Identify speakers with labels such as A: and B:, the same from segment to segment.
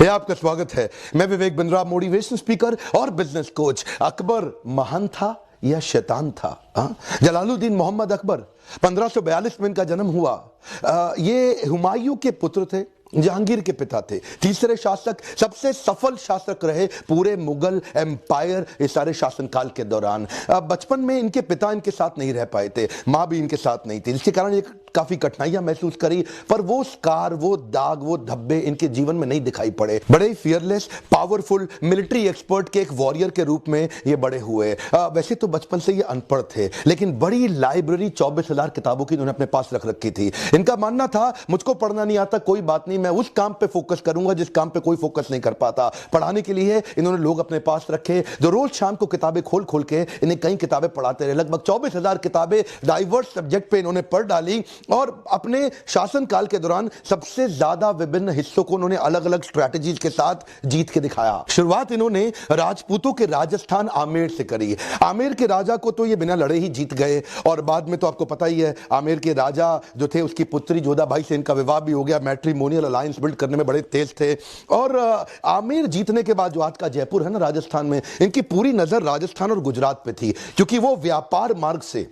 A: है आपका स्वागत है। मैं विवेक बिंद्रा, मोटिवेशन स्पीकर और बिजनेस कोच। अकबर महान था या शैतान था? जलालुद्दीन मोहम्मद अकबर 1542 में इनका जन्म हुआ। ये हुमायूं के पुत्र थे, जहांगीर के पिता थे, तीसरे शासक, सबसे सफल शासक रहे पूरे मुगल एम्पायर इस सारे शासनकाल के दौरान। बचपन में इनके पिता इनके साथ नहीं रह पाए थे, मां भी इनके साथ नहीं थी, जिसके कारण ये काफी कठिनाइयां महसूस करी, पर वो स्कार, वो दाग, वो धब्बे इनके जीवन में नहीं दिखाई पड़े। बड़े ही फियरलेस, पावरफुल, मिलिट्री एक्सपर्ट के एक वॉरियर के रूप में ये बड़े हुए। वैसे तो बचपन से ये अनपढ़ थे, लेकिन बड़ी लाइब्रेरी 24,000 किताबों की इन्होंने अपने पास रख रखी थी। इनका मानना था, मुझको पढ़ना नहीं आता, कोई बात नहीं, मैं उस काम पे फोकस करूंगा जिस काम पे कोई फोकस नहीं कर पाता। पढ़ाने के लिए इन्होंने लोग अपने पास रखे जो रोज शाम को किताबें खोल खोल के इन्हें कई किताबें पढ़ाते रहे। लगभग 24,000 किताबें डाइवर्स सब्जेक्ट पे इन्होंने पढ़ डाली और अपने शासनकाल के दौरान सबसे ज्यादा विभिन्न हिस्सों को उन्होंने अलग अलग स्ट्रैटेजीज के साथ जीत के दिखाया। शुरुआत इन्होंने राजपूतों के राजस्थान आमेर से करी। आमेर के राजा को तो ये बिना लड़े ही जीत गए और बाद में तो आपको पता ही है, आमेर के राजा जो थे उसकी पुत्री जोधाबाई से इनका विवाह भी हो गया। मैट्रिमोनियल अलायंस बिल्ड करने में बड़े तेज थे। और आमेर जीतने के बाद जो आज का जयपुर है ना राजस्थान में, इनकी पूरी नजर राजस्थान और गुजरात पे थी, क्योंकि वो व्यापार मार्ग से,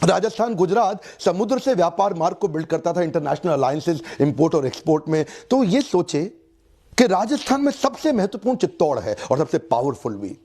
A: राजस्थान गुजरात समुद्र से व्यापार मार्ग को बिल्ड करता था, इंटरनेशनल अलायंसेस इंपोर्ट और एक्सपोर्ट में। तो ये सोचे कि राजस्थान में सबसे महत्वपूर्ण चित्तौड़ है और सबसे पावरफुल भी।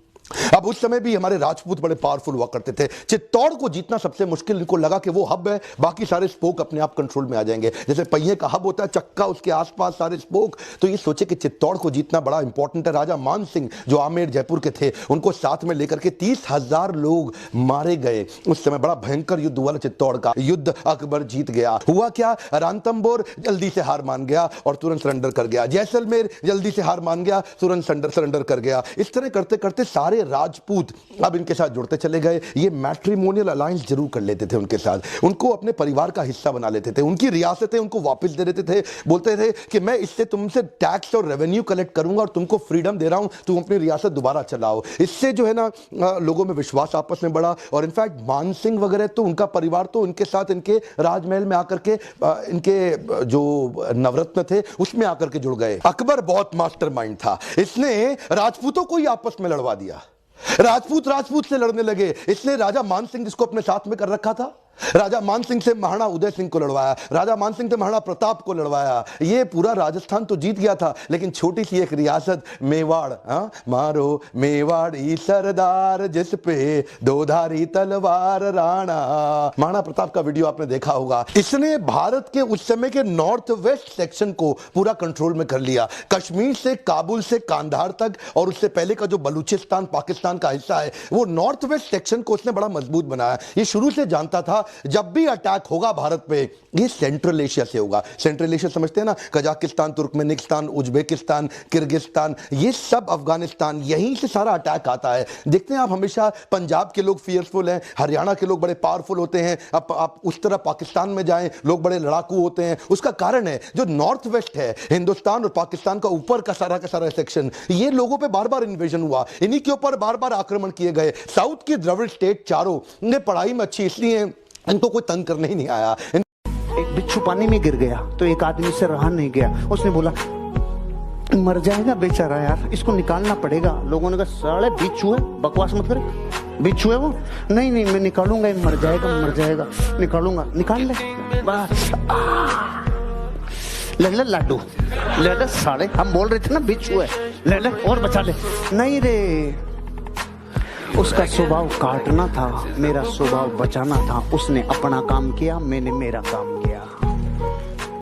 A: अब उस समय भी हमारे राजपूत बड़े पावरफुल हुआ करते थे। चित्तौड़ को जीतना सबसे मुश्किल, इनको लगा कि वो हब है, बाकी सारे स्पोक अपने आप कंट्रोल में आ जाएंगे। जैसे पहिए का हब होता है चक्का, उसके आसपास सारे स्पोक। तो ये सोचे कि चित्तौड़ को जीतना बड़ा इंपॉर्टेंट है। राजा मान सिंह जो आमेर जयपुर के थे, उनको साथ में लेकर के 30,000 लोग मारे गए। उस समय बड़ा भयंकर युद्ध हुआ चित्तौड़ का। युद्ध अकबर जीत गया। हुआ क्या, रणथंभौर जल्दी से हार मान गया और तुरंत सरेंडर कर गया। जैसलमेर जल्दी से हार मान गया, तुरंत सरेंडर कर गया। इस तरह करते करते सारे राजपूत अब इनके साथ जुड़ते चले गए। ये मैट्रिमोनियल अलायंस जरूर कर लेते थे उनके साथ, उनको अपने परिवार का हिस्सा बना लेते थे, उनकी रियासतें उनको वापस दे देते थे। बोलते थे कि मैं इससे तुमसे टैक्स और रेवेन्यू कलेक्ट करूंगा और तुमको फ्रीडम दे रहा हूं, तुम अपनी रियासत दोबारा चलाओ। इससे जो है ना लोगों में विश्वास आपस में बढ़ा। और इनफैक्ट मान सिंह वगैरह तो उनका परिवार तो उनके साथ इनके राजमहल में आकर के इनके जो नवरत्न थे उसमें आकर के जुड़ गए। अकबर बहुत मास्टरमाइंड था, इसने राजपूतों को ही आपस में लड़वा दिया। राजपूत से लड़ने लगे। इसने राजा मान सिंह जिसको अपने साथ में कर रखा था, राजा मान सिंह से महाराणा उदय सिंह को लड़वाया, राजा मान सिंह से महाराणा प्रताप को लड़वाया। ये पूरा राजस्थान तो जीत गया था, लेकिन छोटी सी एक रियासत मेवाड़, मारो मेवाड़ी सरदार जिस पे दोधारी तलवार राणा, महाराणा प्रताप का वीडियो आपने देखा होगा। इसने भारत के उस समय के नॉर्थ वेस्ट सेक्शन को पूरा कंट्रोल में कर लिया, कश्मीर से काबुल से कांधार तक, और उससे पहले का जो बलूचिस्तान पाकिस्तान का हिस्सा है, वो नॉर्थ वेस्ट सेक्शन को उसने बड़ा मजबूत बनाया। ये शुरू से जानता था जब भी अटैक होगा भारत पे, ये सेंट्रल एशिया से होगा। सेंट्रल एशिया समझते हैं ना, कजाकिस्तान, तुर्कमेनिस्तान, उज्बेकिस्तान, किर्गिस्तान, ये सब, अफगानिस्तान, यहीं से सारा अटैक आता है। देखते हैं आप, हमेशा पंजाब के लोग फियरफुल हैं, हरियाणा के लोग बड़े पावरफुल होते हैं। अब आप उस तरह पाकिस्तान में जाएं, लोग बड़े लड़ाकू होते हैं। उसका कारण है जो नॉर्थ वेस्ट है, हिंदुस्तान और पाकिस्तान का ऊपर का सारा सेक्शन, ये लोगों पे बार बार इन्वेजन हुआ, इन्हीं के ऊपर बार बार आक्रमण किए गए। साउथ की द्रविड़ स्टेट चारों ने पढ़ाई में अच्छी इसलिए इनको कोई तंग करने ही नहीं आया।
B: एक बिच्छू पानी में गिर गया तो एक आदमी से रहा नहीं गया, उसने बोला मर जाएगा बेचारा यार, इसको निकालना पड़ेगा। लोगों ने कहा साले बिच्छू है, बकवास मत कर, बिच्छू है वो। नहीं मैं निकालूंगा, मर जाएगा, निकालूंगा, निकाल ले बस। ले लाडू, ले साले, हम बोल रहे थे ना बिच्छू है, ले और बचा ले। नहीं रे, उसका स्वभाव काटना था, मेरा स्वभाव बचाना था। उसने अपना काम किया, मैंने मेरा काम किया।